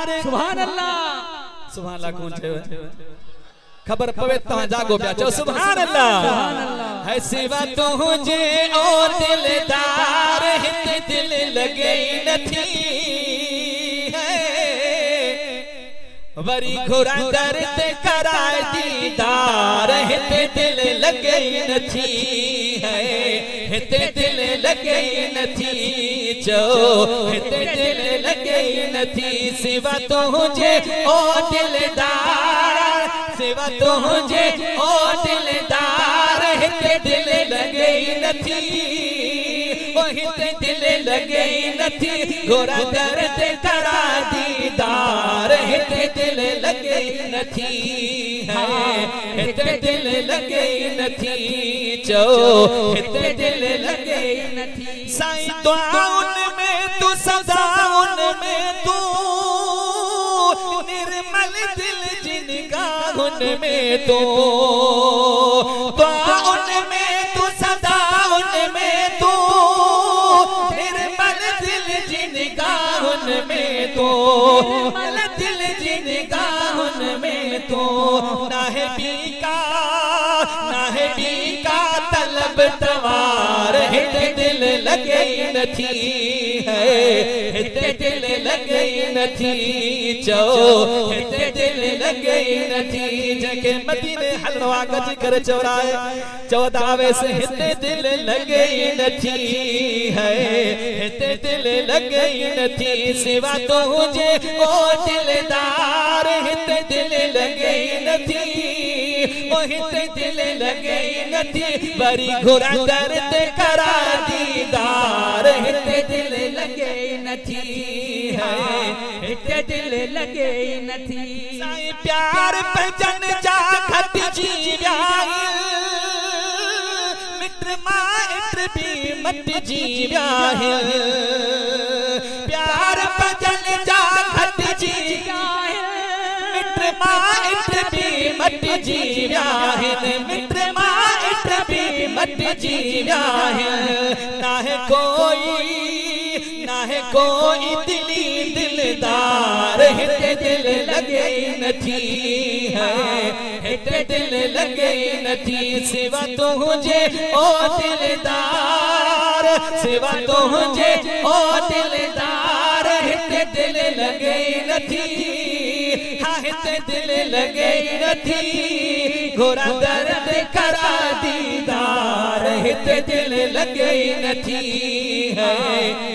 सुभान अल्लाह सुभान अल्लाह कौन चयो खबर पवे तव्हां जागो पिया चओ सुभान अल्लाह है सिवा तुझे ओ दिलदार हिते दिल लगे नथी वरी घुरा दर्द कराए दीदार हिते दिल लगे नथी है हिते दिल लगे नथी चो हिते दिल लगे नथी सिवा तुझे ओ दिलदार सिवा तुझे ओ दिलदार हिते दिल लगे नथी ओ हिते दिल लगे नथी घोरा दर्द करा दीदार हिते दिल लगे नथी है हिते दिल लगे नथी चो हिते दिल लगे नथी साईं दुआउन में तू सदाउन में तू निर्मल दिल जिनगाहुन में तू दुआउन में तू सदाउन में तू निर्मल दिल जिनगाहुन में तू निर्मल दिल जिनगाहुन में तू ना है बीका तलब तवार हिते दिल लगे नथी है हिते दिल लगे नथी चो हिते दिल लगे नथी जके मदीने हलवा गज कर चौराए चौदावे से हिते दिल लगे नथी है हिते दिल लगे नथी सिवा तुझे ओ दिलदार हिते दिल लगे नथी ओ हिते दिल लगे नथी वरी घुरा दर्द करा दीदार हिते दिल लगे नथी है हिते दिल लगे नथी साईं प्यार पे जन जा खट जी व्याहिल मित्र माइट भी मट जी व्याहिल प्यार पे जन जा खट जी व्याहिल मित्र माइट भी मट जी व्याहिल मित्र माइट भी मट जी व्याहिल ना है कोई दिली दिलदार हिते दिल लगे नथी है हिते दिल लगे नथी सिवा तुझे ओ दिलदार सिवा तुझे ओ दिलदार हिते दिल लगे नथी हाँ हिते दिल लगे नथी घोरा दर्द करा दीदार हिते दिल लगे नथी है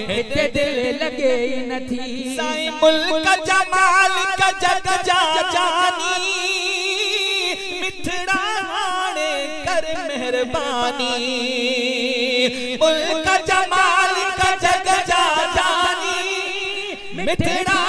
हिते दिल लगे नथी साईं मुल्क जमाल का जग जा जानी मिठड़ा हाणे कर मेहरबानी मुल्क जमाल का जग जा जानी मिठड़ा